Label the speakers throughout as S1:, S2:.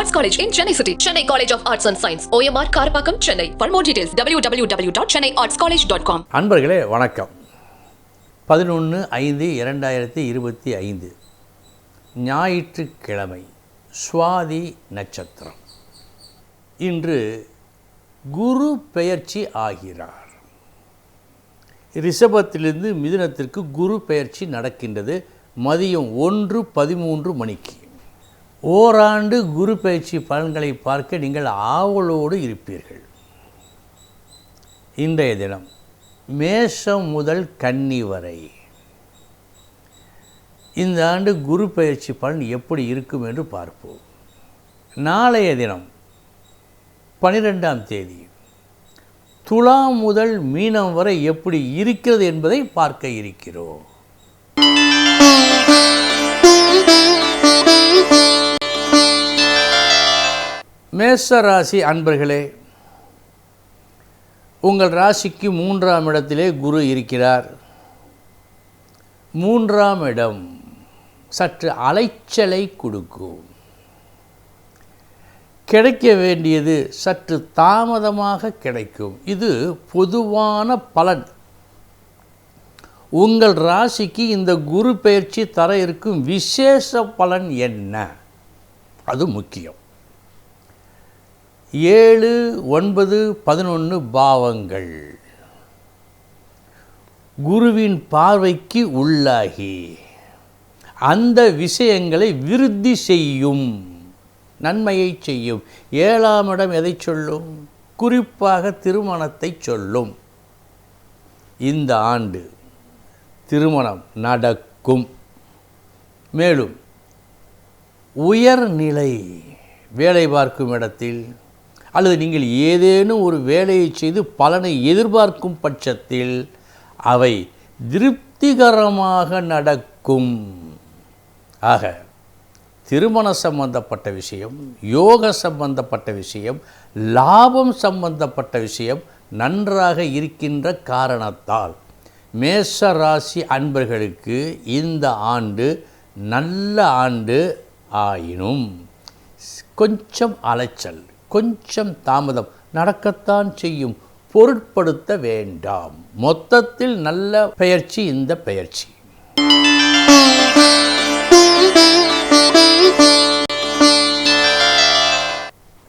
S1: Arts College in Chennai City. Chennai College of Arts and Science. OMR Karapakam, Chennai. For more details, www.chennaiartscollege.com.
S2: அன்பர்களே வணக்கம். 11/5/2025 ஞாயிற்றுக்கிழமை சுவாதி நட்சத்திரம். இன்று குரு பெயர்ச்சி ஆகிறார். ரிஷபத்திலிருந்து மிதுனத்திற்கு குரு பெயர்ச்சி நடக்கின்றது மதியம் 1:13 மணிக்கு. ஓராண்டு குரு பயிற்சி பலன்களை பார்க்க நீங்கள் ஆவலோடு இருப்பீர்கள். இன்றைய தினம் மேஷம் முதல் கன்னி வரை இந்த ஆண்டு குரு பயிற்சி பலன் எப்படி இருக்கும் என்று பார்ப்போம். நாளைய தினம் 12ஆம் தேதி துலாம் முதல் மீனம் வரை எப்படி இருக்கிறது என்பதை பார்க்க இருக்கிறோம். மேஷ ராசி அன்பர்களே, உங்கள் ராசிக்கு 3ஆம் இடத்திலே குரு இருக்கிறார். 3ஆம் இடம் சற்று அலைச்சலை கொடுக்கும். கிடைக்க வேண்டியது சற்று தாமதமாக கிடைக்கும். இது பொதுவான பலன். உங்கள் ராசிக்கு இந்த குரு பெயர்ச்சி தர இருக்கும் விசேஷ பலன் என்ன? அது முக்கியம். 7, 9, 11 பாவங்கள் குருவின் பார்வைக்கு உள்ளாகி அந்த விஷயங்களை விருத்தி செய்யும், நன்மையை செய்யும். 7ஆம் இடம் எதை சொல்லும்? குறிப்பாக திருமணத்தை சொல்லும். இந்த ஆண்டு திருமணம் நடக்கும். மேலும் உயர்நிலை வேலை பார்க்கும் இடத்தில் அல்லது நீங்கள் ஏதேனும் ஒரு வேலையை செய்து பலனை எதிர்பார்க்கும் பட்சத்தில் அவை திருப்திகரமாக நடக்கும். ஆக திருமண சம்பந்தப்பட்ட விஷயம், யோக சம்பந்தப்பட்ட விஷயம், லாபம் சம்பந்தப்பட்ட விஷயம் நன்றாக இருக்கின்ற காரணத்தால் மேஷ ராசி அன்பர்களுக்கு இந்த ஆண்டு நல்ல ஆண்டு ஆயினும் கொஞ்சம் அலைச்சல், கொஞ்சம் தாமதம் நடக்கத்தான் செய்யும். பொருட்படுத்த வேண்டாம். மொத்தத்தில் நல்ல பெயர்ச்சி இந்த பெயர்ச்சி.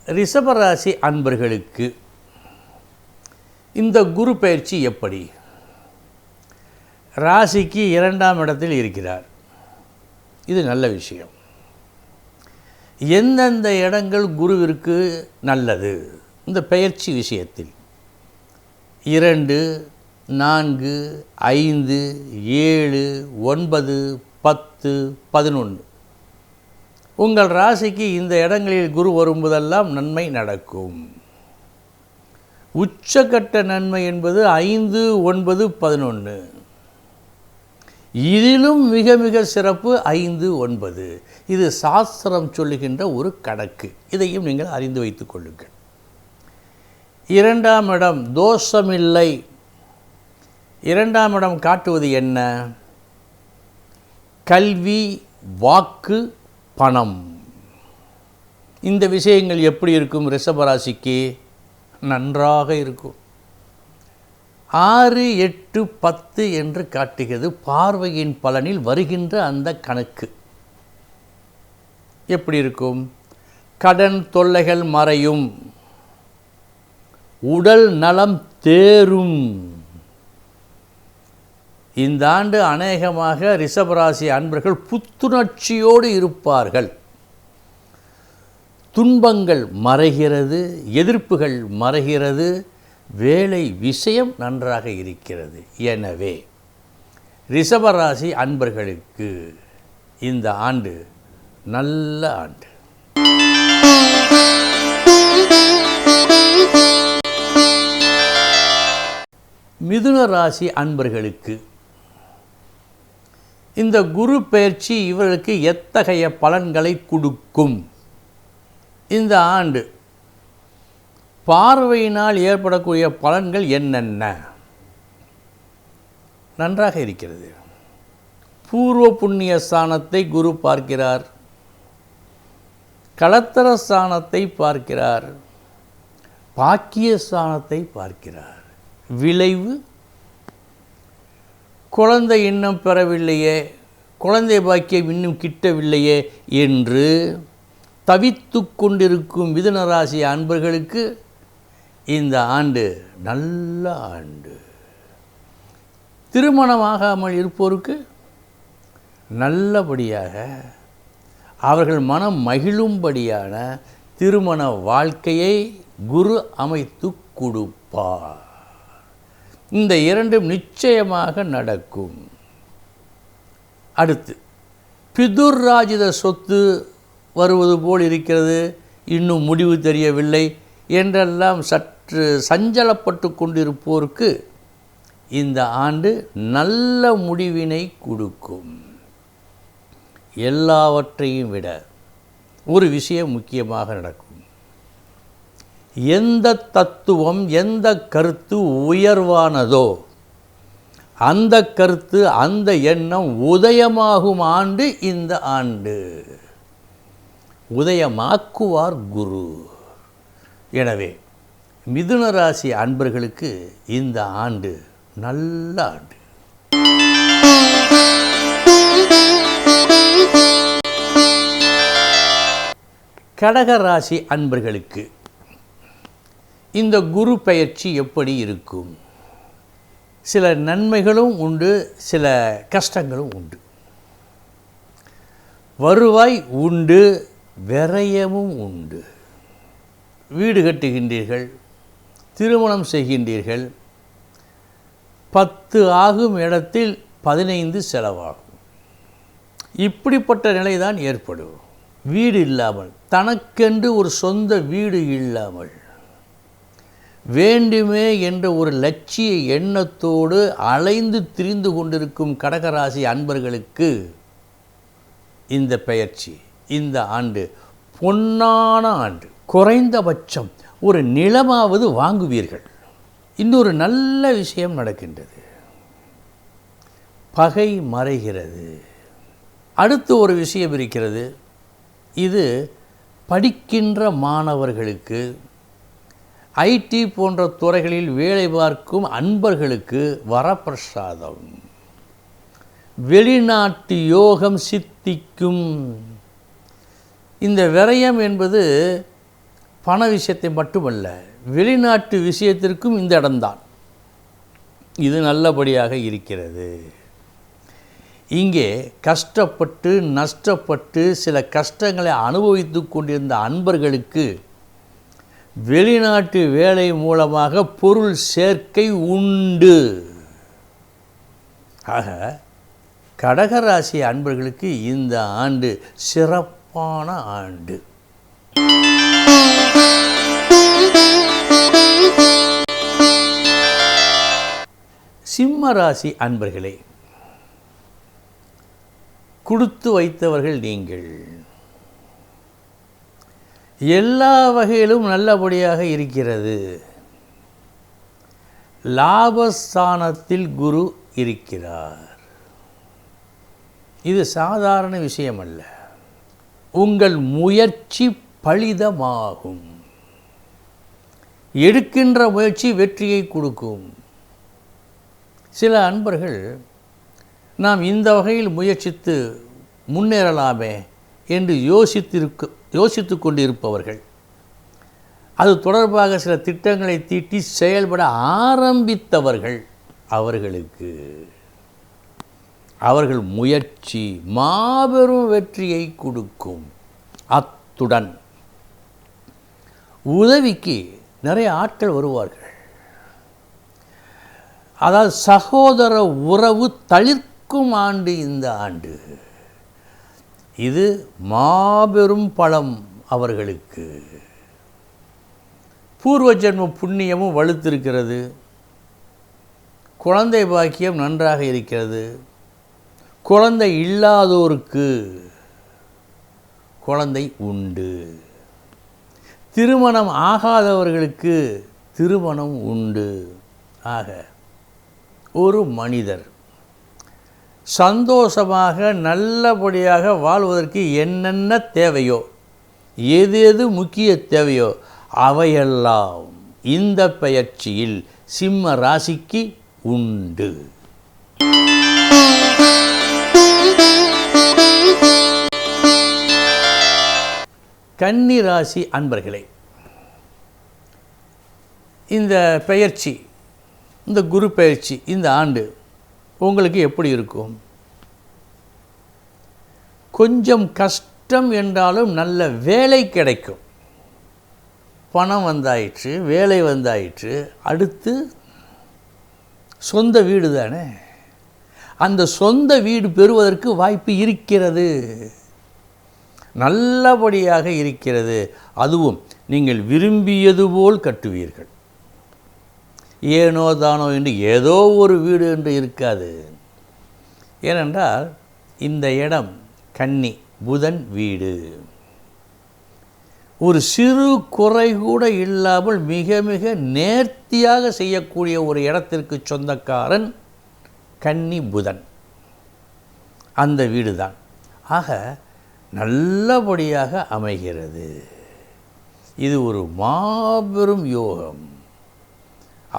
S2: ரிஷபராசி அன்பர்களுக்கு இந்த குரு பெயர்ச்சி எப்படி? ராசிக்கு 2ஆம் இடத்தில் இருக்கிறார். இது நல்ல விஷயம். எந்தெந்த இடங்கள் குருவிற்கு நல்லது இந்த பெயர்ச்சி விஷயத்தில்? 2, 4, 5, 7, 9, 10, 11 உங்கள் ராசிக்கு இந்த இடங்களில் குரு வரும்போதெல்லாம் நன்மை நடக்கும். உச்சக்கட்ட நன்மை என்பது 5, 9, 11. இதிலும் மிக மிக சிறப்பு 5, 9. இது சாஸ்திரம் சொல்லுகின்ற ஒரு கணக்கு. இதையும் நீங்கள் அறிந்து வைத்துக் கொள்ளுங்கள். 2ஆம் இடம் தோஷமில்லை. 2ஆம் இடம் காட்டுவது என்ன? கல்வி, வாக்கு, பணம். இந்த விஷயங்கள் எப்படி இருக்கும்? ரிஷபராசிக்கு நன்றாக இருக்கும். 6, 8, 10 என்று காட்டுகிறது. பார்வையின் பலனில் வருகின்ற அந்த கணக்கு எப்படி இருக்கும்? கடன் தொல்லைகள் மறையும், உடல் நலம் தேரும். இந்த ஆண்டு அநேகமாக ரிஷபராசி அன்பர்கள் புத்துணர்ச்சியோடு இருப்பார்கள். துன்பங்கள் மறைகிறது, எதிர்ப்புகள் மறைகிறது, வேலை விஷயம் நன்றாக இருக்கிறது. எனவே ரிஷபராசி அன்பர்களுக்கு இந்த ஆண்டு நல்ல ஆண்டு. மிதுன ராசி அன்பர்களுக்கு இந்த குரு பெயர்ச்சி இவர்களுக்கு எத்தகைய பலன்களை கொடுக்கும்? இந்த ஆண்டு பார்வையினால் ஏற்படக்கூடிய பலன்கள் என்னென்ன? நன்றாக இருக்கிறது. பூர்வ புண்ணிய ஸ்தானத்தை குரு பார்க்கிறார். களத்திரஸ்தானத்தை பார்க்கிறார், பாக்கியஸ்தானத்தை பார்க்கிறார். விளைவு, குழந்தை இன்னும் பெறவில்லையே, குழந்தை பாக்கியம் இன்னும் கிட்டவில்லையே என்று தவித்து கொண்டிருக்கும் மிதுன ராசி அன்பர்களுக்கு இந்த ஆண்டு நல்ல ஆண்டு. திருமணமாகாமல் இருப்போருக்கு நல்லபடியாக அவர்கள் மனம் மகிழும்படியான திருமண வாழ்க்கையை குரு அமைத்து கொடுப்பார். இந்த இரண்டும் நிச்சயமாக நடக்கும். அடுத்து, பிதுர்ராஜித சொத்து வருவது போல் இருக்கிறது, இன்னும் முடிவு தெரியவில்லை என்றெல்லாம் சற்று சஞ்சலப்பட்டு கொண்டிருப்போருக்கு இந்த ஆண்டு நல்ல முடிவினை கொடுக்கும். எல்லாவற்றையும் விட ஒரு விஷயம் முக்கியமாக நடக்கும். எந்த தத்துவம், எந்த கருத்து உயர்வானதோ அந்த கருத்து, அந்த எண்ணம் உதயமாகும் ஆண்டு இந்த ஆண்டு. உதயமாக்குவார் குரு. எனவே மிதுன ராசி அன்பர்களுக்கு இந்த ஆண்டு நல்ல ஆண்டு. கடக ராசி அன்பர்களுக்கு இந்த குரு பெயர்ச்சி எப்படி இருக்கும்? சில நன்மைகளும் உண்டு, சில கஷ்டங்களும் உண்டு. வருவாய் உண்டு, விரயமும் உண்டு. வீடு கட்டுகின்றீர்கள், திருமணம் செய்கின்றீர்கள், 10 ஆகும் இடத்தில் 15 செலவாகும். இப்படிப்பட்ட நிலைதான் ஏற்படும். வீடு இல்லாமல், தனக்கென்று ஒரு சொந்த வீடு இல்லாமல், வேண்டுமே என்ற ஒரு லட்சிய எண்ணத்தோடு அலைந்து திரிந்து கொண்டிருக்கும் கடகராசி அன்பர்களுக்கு இந்த பெயர்ச்சி, இந்த ஆண்டு பொன்னான ஆண்டு. குறைந்தபட்சம் ஒரு நிலமாவது வாங்குவீர்கள். இன்னொரு நல்ல விஷயம் நடக்கின்றது. பகை மறைகிறது. அடுத்து ஒரு விஷயம் இருக்கிறது. இது படிக்கின்ற மாணவர்களுக்கு, ஐடி போன்ற துறைகளில் வேலை பார்க்கும் அன்பர்களுக்கு வரப்பிரசாதம். வெளிநாட்டு யோகம் சித்திக்கும். இந்த விரயம் என்பது பண விஷயத்தை மட்டுமல்ல, வெளிநாட்டு விஷயத்திற்கும் இந்த இடம்தான். இது நல்லபடியாக இருக்கிறது. இங்கே கஷ்டப்பட்டு நஷ்டப்பட்டு சில கஷ்டங்களை அனுபவித்து கொண்டிருந்த அன்பர்களுக்கு வெளிநாட்டு வேலை மூலமாக பொருள் சேர்க்கை உண்டு. ஆக கடகராசி அன்பர்களுக்கு இந்த ஆண்டு சிறப்பான ஆண்டு. சிம்ம ராசி அன்பர்களே, கொடுத்து வைத்தவர்கள் நீங்கள். எல்லா வகையிலும் நல்லபடியாக இருக்கிறது. லாபஸ்தானத்தில் குரு இருக்கிறார். இது சாதாரண விஷயம் அல்ல. உங்கள் முயற்சி பலிதமாகும். எடுக்கின்ற முயற்சி வெற்றியை கொடுக்கும். சில அன்பர்கள் நாம் இந்த வகையில் முயற்சித்து முன்னேறலாமே என்று யோசித்து கொண்டிருப்பவர்கள், அது தொடர்பாக சில திட்டங்களை தீட்டி செயல்பட ஆரம்பித்தவர்கள், அவர்கள் முயற்சி மாபெரும் வெற்றியை கொடுக்கும். அத்துடன் உதவிக்கு நிறைய ஆட்கள் வருவார்கள். அதாவது சகோதர உறவு தளிர்க்கும் ஆண்டு இந்த ஆண்டு. இது மாபெரும் பலம் அவர்களுக்கு. பூர்வ ஜென்ம புண்ணியமும் வலுத்திருக்கிறது. குழந்தை பாக்கியம் நன்றாக இருக்கிறது. குழந்தை இல்லாதோருக்கு குழந்தை உண்டு. திருமணம் ஆகாதவர்களுக்கு திருமணம் உண்டு. ஆக ஒரு மனிதர் சந்தோஷமாக நல்லபடியாக வாழ்வதற்கு என்னென்ன தேவையோ எது எது முக்கிய தேவையோ அவையெல்லாம் இந்த பெயர்ச்சியில் சிம்ம ராசிக்கு உண்டு. கன்னி ராசி அன்பர்களே, இந்த பெயர்ச்சி, இந்த குரு பெயர்ச்சி இந்த ஆண்டு உங்களுக்கு எப்படி இருக்கும்? கொஞ்சம் கஷ்டம் என்றாலும் நல்ல வேலை கிடைக்கும். பணம் வந்தாயிற்று, வேலை வந்தாயிற்று, அடுத்து சொந்த வீடு தானே, அந்த சொந்த வீடு பெறுவதற்கு வாய்ப்பு இருக்கிறது, நல்லபடியாக இருக்கிறது. அதுவும் நீங்கள் விரும்பியது போல் கட்டுவீர்கள். ஏனோ தானோ என்று ஏதோ ஒரு வீடு என்று இருக்காது. ஏனென்றால் இந்த இடம் கன்னி, புதன் வீடு. ஒரு சிறு குறை கூட இல்லாமல் மிக மிக நேர்த்தியாக செய்யக்கூடிய ஒரு இடத்திற்கு சொந்தக்காரன் கன்னி புதன், அந்த வீடு தான். ஆக நல்லபடியாக அமைகிறது. இது ஒரு மாபெரும் யோகம்.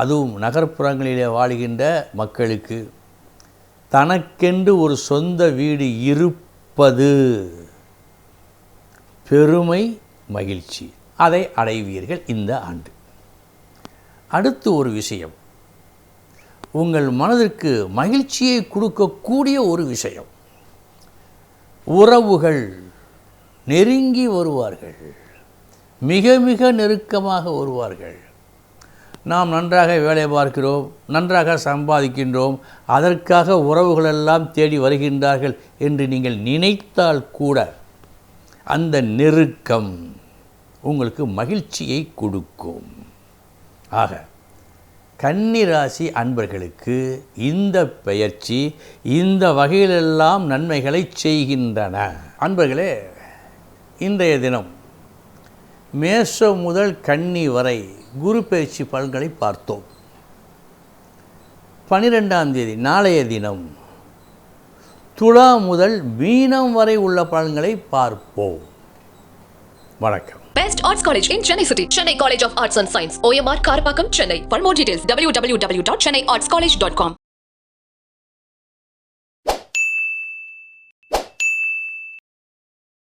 S2: அதுவும் நகர்ப்புறங்களிலே வாழ்கின்ற மக்களுக்கு தனக்கென்று ஒரு சொந்த வீடு இருப்பது பெருமை, மகிழ்ச்சி. அதை அடைவீர்கள் இந்த ஆண்டு. அடுத்து ஒரு விஷயம், உங்கள் மனதிற்கு மகிழ்ச்சியை கொடுக்கக்கூடிய ஒரு விஷயம், உறவுகள் நெருங்கி வருவார்கள், மிக மிக நெருக்கமாக வருவார்கள். நாம் நன்றாக வேலை பார்க்கிறோம், நன்றாக சம்பாதிக்கின்றோம், அதற்காக உறவுகளெல்லாம் தேடி வருகின்றார்கள் என்று நீங்கள் நினைத்தால் கூட அந்த நெருக்கம் உங்களுக்கு மகிழ்ச்சியை கொடுக்கும். ஆக கன்னி ராசி அன்பர்களுக்கு இந்த பெயர்ச்சி இந்த வகையிலெல்லாம் நன்மைகளை செய்கின்றன. அன்பர்களே, இன்றைய தினம் மேஷம் முதல் கன்னி வரை குரு பெயர்ச்சி பலன்களை பார்த்தோம். 12ஆம் தேதி நாளைய தினம் துலா முதல் மீனம் வரை உள்ள பலன்களை பார்ப்போம். வணக்கம்.
S1: Best Arts College in Chennai City. Chennai College of Arts and Science. OMR Karpakkam, Chennai. For more details, www.chennaiartscollege.com.